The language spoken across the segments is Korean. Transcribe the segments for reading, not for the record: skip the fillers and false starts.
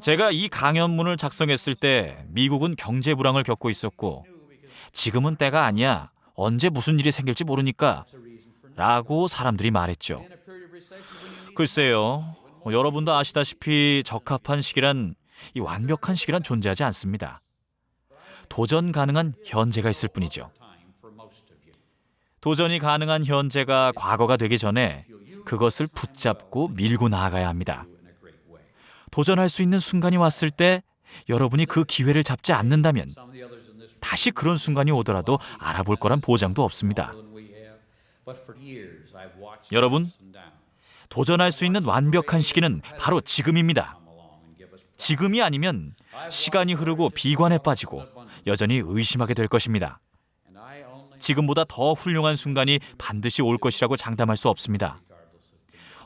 제가 이 강연문을 작성했을 때 미국은 경제 불황을 겪고 있었고 지금은 때가 아니야. 언제 무슨 일이 생길지 모르니까 라고 사람들이 말했죠. 글쎄요. 여러분도 아시다시피 적합한 시기란 이 완벽한 시기란 존재하지 않습니다. 도전 가능한 현재가 있을 뿐이죠. 도전이 가능한 현재가 과거가 되기 전에 그것을 붙잡고 밀고 나아가야 합니다. 도전할 수 있는 순간이 왔을 때 여러분이 그 기회를 잡지 않는다면 다시 그런 순간이 오더라도 알아볼 거란 보장도 없습니다. 여러분, 도전할 수 있는 완벽한 시기는 바로 지금입니다. 지금이 아니면 시간이 흐르고 비관에 빠지고 여전히 의심하게 될 것입니다. 지금보다 더 훌륭한 순간이 반드시 올 것이라고 장담할 수 없습니다.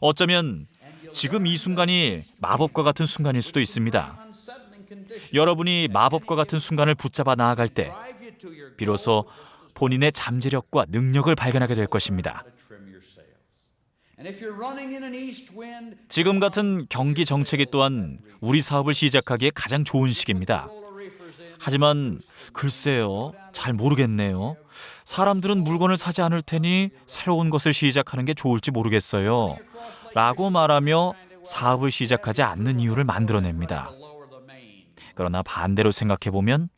어쩌면 지금 이 순간이 마법과 같은 순간일 수도 있습니다. 여러분이 마법과 같은 순간을 붙잡아 나아갈 때 비로소 본인의 잠재력과 능력을 발견하게 될 것입니다. 지금 같은 경기 정체기 또한 우리 사업을 시작하기에 가장 좋은 시기입니다. 하지만 글쎄요, 잘 모르겠네요. 사람들은 물건을 사지 않을 테니 새로운 것을 시작하는 게 좋을지 모르겠어요. 라고 말하며 사업을 시작하지 않는 이유를 만들어냅니다. 그러나 반대로 생각해보면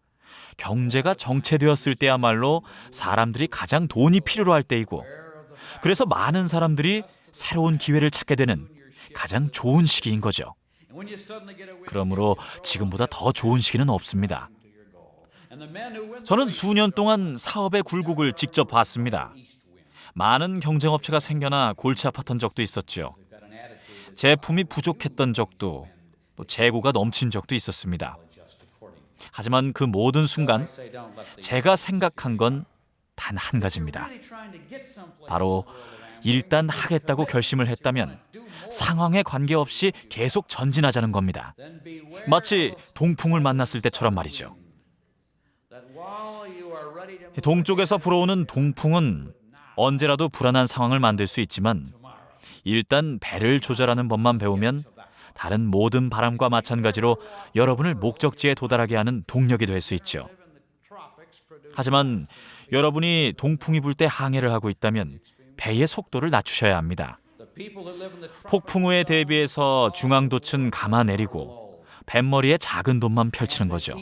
경제가 정체되었을 때야말로 사람들이 가장 돈이 필요로 할 때이고 그래서 많은 사람들이 새로운 기회를 찾게 되는 가장 좋은 시기인 거죠. 그러므로 지금보다 더 좋은 시기는 없습니다. 저는 수년 동안 사업의 굴곡을 직접 봤습니다. 많은 경쟁업체가 생겨나 골치 아팠던 적도 있었죠. 제품이 부족했던 적도, 또 재고가 넘친 적도 있었습니다. 하지만 그 모든 순간 제가 생각한 건 단 한 가지입니다. 바로 일단 하겠다고 결심을 했다면 상황에 관계없이 계속 전진하자는 겁니다. 마치 동풍을 만났을 때처럼 말이죠. 동쪽에서 불어오는 동풍은 언제라도 불안한 상황을 만들 수 있지만 일단 배를 조절하는 법만 배우면 다른 모든 바람과 마찬가지로 여러분을 목적지에 도달하게 하는 동력이 될 수 있죠. 하지만 여러분이 동풍이 불 때 항해를 하고 있다면 배의 속도를 낮추셔야 합니다. 폭풍우에 대비해서 중앙돛은 감아 내리고 뱃머리에 작은 돛만 펼치는 거죠.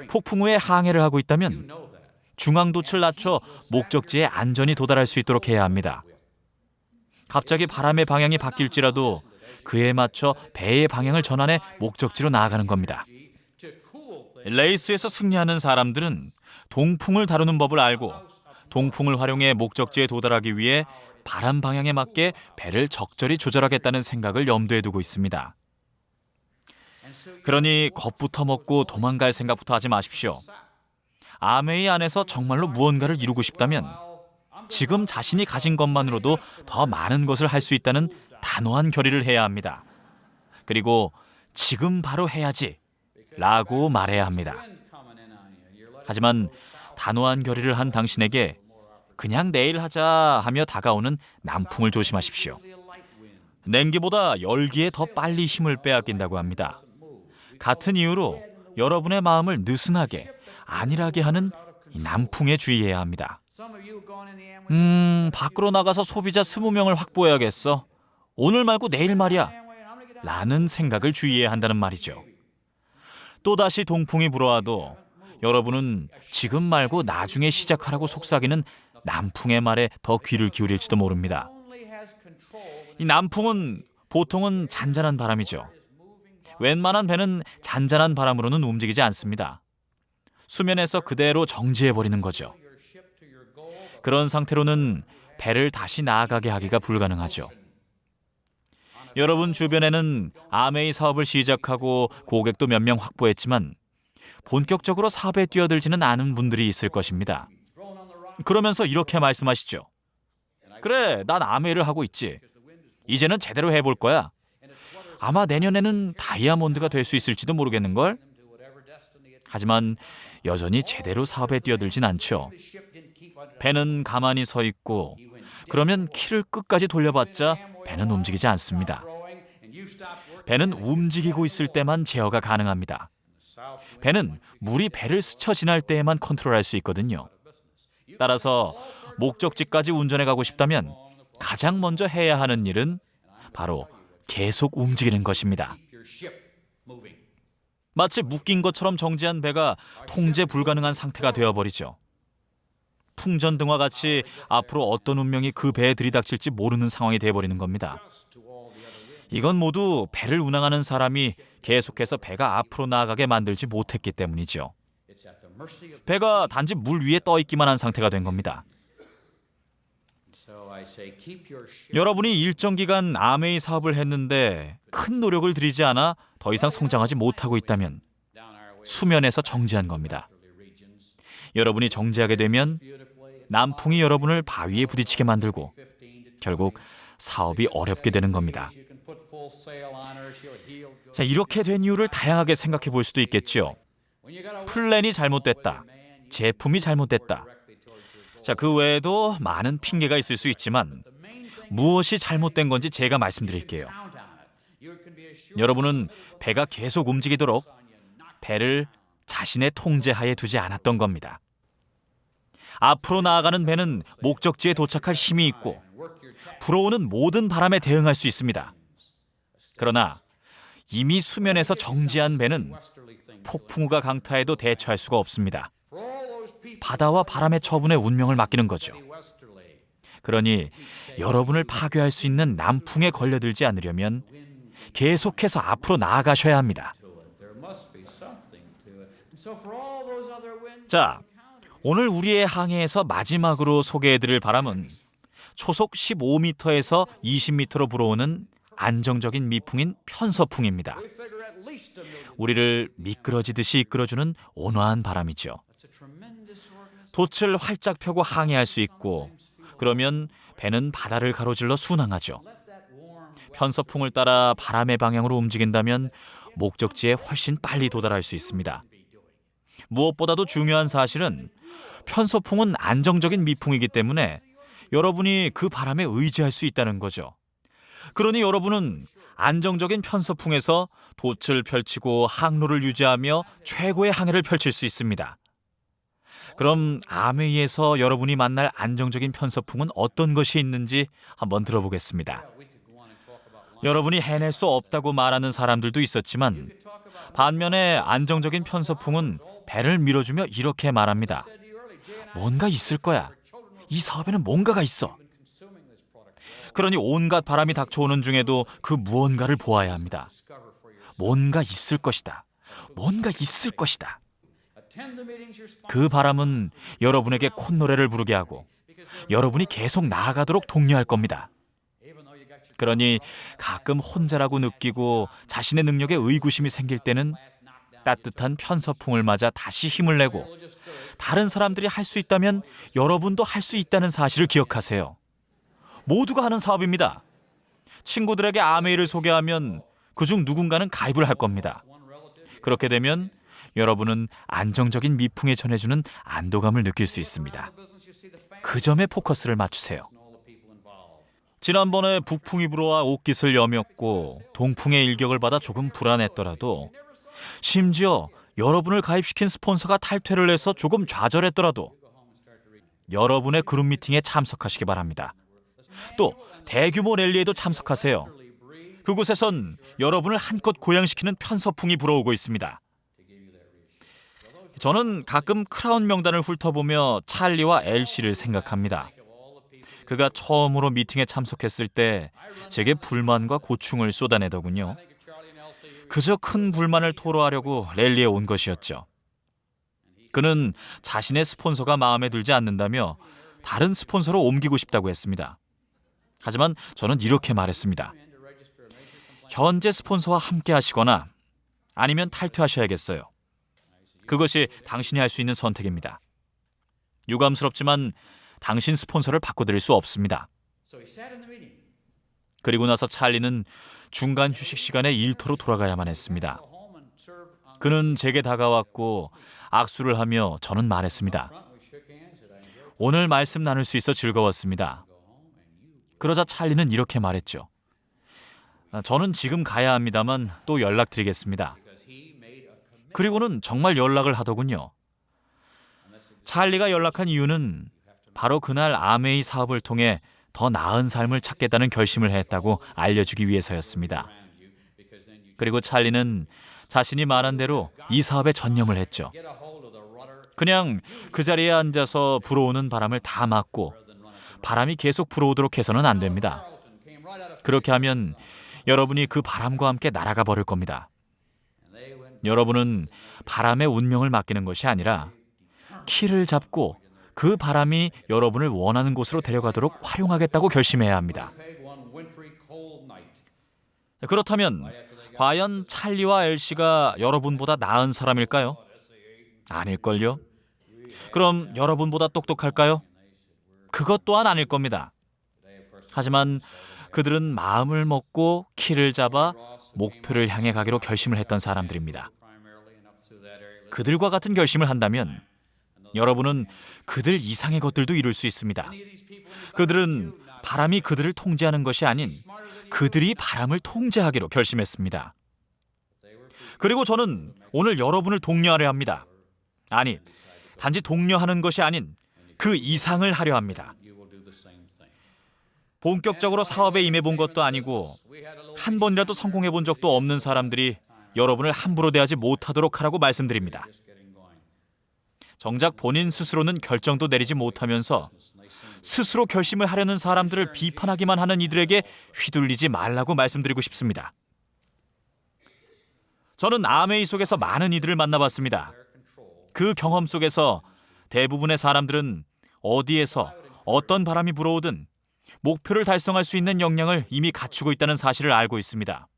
폭풍우에 항해를 하고 있다면 중앙돛을 낮춰 목적지에 안전히 도달할 수 있도록 해야 합니다. 갑자기 바람의 방향이 바뀔지라도 그에 맞춰 배의 방향을 전환해 목적지로 나아가는 겁니다. 레이스에서 승리하는 사람들은 동풍을 다루는 법을 알고 동풍을 활용해 목적지에 도달하기 위해 바람 방향에 맞게 배를 적절히 조절하겠다는 생각을 염두에 두고 있습니다. 그러니 겁부터 먹고 도망갈 생각부터 하지 마십시오. 아메이 안에서 정말로 무언가를 이루고 싶다면 지금 자신이 가진 것만으로도 더 많은 것을 할 수 있다는 단호한 결의를 해야 합니다. 그리고 지금 바로 해야지 라고 말해야 합니다. 하지만 단호한 결의를 한 당신에게 그냥 내일 하자 하며 다가오는 남풍을 조심하십시오. 냉기보다 열기에 더 빨리 힘을 빼앗긴다고 합니다. 같은 이유로 여러분의 마음을 느슨하게 안일하게 하는 이 남풍에 주의해야 합니다. 밖으로 나가서 소비자 20명을 확보해야겠어. 오늘 말고 내일 말이야. 라는 생각을 주의해야 한다는 말이죠. 또다시 동풍이 불어와도 여러분은 지금 말고 나중에 시작하라고 속삭이는 남풍의 말에 더 귀를 기울일지도 모릅니다. 이 남풍은 보통은 잔잔한 바람이죠. 웬만한 배는 잔잔한 바람으로는 움직이지 않습니다. 수면에서 그대로 정지해버리는 거죠. 그런 상태로는 배를 다시 나아가게 하기가 불가능하죠. 여러분 주변에는 아메이 사업을 시작하고 고객도 몇 명 확보했지만 본격적으로 사업에 뛰어들지는 않은 분들이 있을 것입니다. 그러면서 이렇게 말씀하시죠. 그래, 난 아메이를 하고 있지. 이제는 제대로 해볼 거야. 아마 내년에는 다이아몬드가 될 수 있을지도 모르겠는걸? 하지만 여전히 제대로 사업에 뛰어들진 않죠. 배는 가만히 서 있고 그러면 키를 끝까지 돌려봤자 배는 움직이지 않습니다. 배는 움직이고 있을 때만 제어가 가능합니다. 배는 물이 배를 스쳐 지날 때에만 컨트롤할 수 있거든요. 따라서 목적지까지 운전해 가고 싶다면 가장 먼저 해야 하는 일은 바로 계속 움직이는 것입니다. 마치 묶인 것처럼 정지한 배가 통제 불가능한 상태가 되어버리죠. 풍전등화 같이 앞으로 어떤 운명이 그 배에 들이닥칠지 모르는 상황이 되어버리는 겁니다. 이건 모두 배를 운항하는 사람이 계속해서 배가 앞으로 나아가게 만들지 못했기 때문이죠. 배가 단지 물 위에 떠 있기만 한 상태가 된 겁니다. 여러분이 일정 기간 아메이 사업을 했는데 큰 노력을 들이지 않아 더 이상 성장하지 못하고 있다면 수면에서 정지한 겁니다. 여러분이 정지하게 되면 남풍이 여러분을 바위에 부딪히게 만들고 결국 사업이 어렵게 되는 겁니다. 자, 이렇게 된 이유를 다양하게 생각해 볼 수도 있겠죠. 플랜이 잘못됐다. 제품이 잘못됐다. 자, 그 외에도 많은 핑계가 있을 수 있지만 무엇이 잘못된 건지 제가 말씀드릴게요. 여러분은 배가 계속 움직이도록 배를 자신의 통제하에 두지 않았던 겁니다. 앞으로 나아가는 배는 목적지에 도착할 힘이 있고 불어오는 모든 바람에 대응할 수 있습니다. 그러나 이미 수면에서 정지한 배는 폭풍우가 강타해도 대처할 수가 없습니다. 바다와 바람의 처분에 운명을 맡기는 거죠. 그러니 여러분을 파괴할 수 있는 남풍에 걸려들지 않으려면 계속해서 앞으로 나아가셔야 합니다. 자, 오늘 우리의 항해에서 마지막으로 소개해드릴 바람은 초속 15m에서 20m로 불어오는 안정적인 미풍인 편서풍입니다. 우리를 미끄러지듯이 이끌어주는 온화한 바람이죠. 돛을 활짝 펴고 항해할 수 있고 그러면 배는 바다를 가로질러 순항하죠. 편서풍을 따라 바람의 방향으로 움직인다면 목적지에 훨씬 빨리 도달할 수 있습니다. 무엇보다도 중요한 사실은 편서풍은 안정적인 미풍이기 때문에 여러분이 그 바람에 의지할 수 있다는 거죠. 그러니 여러분은 안정적인 편서풍에서 돛을 펼치고 항로를 유지하며 최고의 항해를 펼칠 수 있습니다. 그럼 아메이에서 여러분이 만날 안정적인 편서풍은 어떤 것이 있는지 한번 들어보겠습니다. 여러분이 해낼 수 없다고 말하는 사람들도 있었지만 반면에 안정적인 편서풍은 배를 밀어주며 이렇게 말합니다. 뭔가 있을 거야. 이 사업에는 뭔가가 있어. 그러니 온갖 바람이 닥쳐오는 중에도 그 무언가를 보아야 합니다. 뭔가 있을 것이다. 뭔가 있을 것이다. 그 바람은 여러분에게 콧노래를 부르게 하고 여러분이 계속 나아가도록 독려할 겁니다. 그러니 가끔 혼자라고 느끼고 자신의 능력에 의구심이 생길 때는 따뜻한 편서풍을 맞아 다시 힘을 내고 다른 사람들이 할 수 있다면 여러분도 할 수 있다는 사실을 기억하세요. 모두가 하는 사업입니다. 친구들에게 아메이를 소개하면 그중 누군가는 가입을 할 겁니다. 그렇게 되면 여러분은 안정적인 미풍에 전해주는 안도감을 느낄 수 있습니다. 그 점에 포커스를 맞추세요. 지난번에 북풍이 불어와 옷깃을 여몄고 동풍의 일격을 받아 조금 불안했더라도 심지어 여러분을 가입시킨 스폰서가 탈퇴를 해서 조금 좌절했더라도 여러분의 그룹 미팅에 참석하시기 바랍니다. 또 대규모 랠리에도 참석하세요. 그곳에선 여러분을 한껏 고양시키는 편서풍이 불어오고 있습니다. 저는 가끔 크라운 명단을 훑어보며 찰리와 엘시를 생각합니다. 그가 처음으로 미팅에 참석했을 때 제게 불만과 고충을 쏟아내더군요. 그저 큰 불만을 토로하려고 랠리에 온 것이었죠. 그는 자신의 스폰서가 마음에 들지 않는다며 다른 스폰서로 옮기고 싶다고 했습니다. 하지만 저는 이렇게 말했습니다. 현재 스폰서와 함께 하시거나 아니면 탈퇴하셔야겠어요. 그것이 당신이 할 수 있는 선택입니다. 유감스럽지만 당신 스폰서를 바꿔드릴 수 없습니다. 그리고 나서 찰리는 중간 휴식 시간에 일터로 돌아가야만 했습니다. 그는 제게 다가왔고 악수를 하며 저는 말했습니다. 오늘 말씀 나눌 수 있어 즐거웠습니다. 그러자 찰리는 이렇게 말했죠. 저는 지금 가야 합니다만 또 연락드리겠습니다. 그리고는 정말 연락을 하더군요. 찰리가 연락한 이유는 바로 그날 아메이 사업을 통해 더 나은 삶을 찾겠다는 결심을 했다고 알려주기 위해서였습니다. 그리고 찰리는 자신이 말한 대로 이 사업에 전념을 했죠. 그냥 그 자리에 앉아서 불어오는 바람을 다 막고 바람이 계속 불어오도록 해서는 안 됩니다. 그렇게 하면 여러분이 그 바람과 함께 날아가 버릴 겁니다. 여러분은 바람의 운명을 맡기는 것이 아니라 키를 잡고 그 바람이 여러분을 원하는 곳으로 데려가도록 활용하겠다고 결심해야 합니다. 그렇다면 과연 찰리와 엘시가 여러분보다 나은 사람일까요? 아닐걸요? 그럼 여러분보다 똑똑할까요? 그것 또한 아닐 겁니다. 하지만 그들은 마음을 먹고 키를 잡아 목표를 향해 가기로 결심을 했던 사람들입니다. 그들과 같은 결심을 한다면 여러분은 그들 이상의 것들도 이룰 수 있습니다. 그들은 바람이 그들을 통제하는 것이 아닌 그들이 바람을 통제하기로 결심했습니다. 그리고 저는 오늘 여러분을 독려하려 합니다. 아니, 단지 독려하는 것이 아닌 그 이상을 하려 합니다. 본격적으로 사업에 임해본 것도 아니고 한 번이라도 성공해본 적도 없는 사람들이 여러분을 함부로 대하지 못하도록 하라고 말씀드립니다. 정작 본인 스스로는 결정도 내리지 못하면서 스스로 결심을 하려는 사람들을 비판하기만 하는 이들에게 휘둘리지 말라고 말씀드리고 싶습니다. 저는 아메이 속에서 많은 이들을 만나봤습니다. 그 경험 속에서 대부분의 사람들은 어디에서 어떤 바람이 불어오든 목표를 달성할 수 있는 역량을 이미 갖추고 있다는 사실을 알고 있습니다.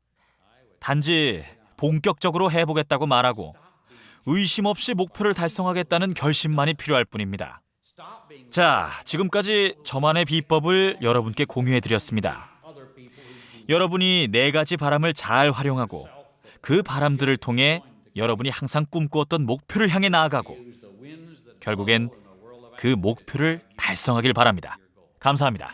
단지 본격적으로 해보겠다고 말하고 의심 없이 목표를 달성하겠다는 결심만이 필요할 뿐입니다. 자, 지금까지 저만의 비법을 여러분께 공유해드렸습니다. 여러분이 4가지 바람을 잘 활용하고 그 바람들을 통해 여러분이 항상 꿈꾸었던 목표를 향해 나아가고 결국엔 그 목표를 달성하길 바랍니다. 감사합니다.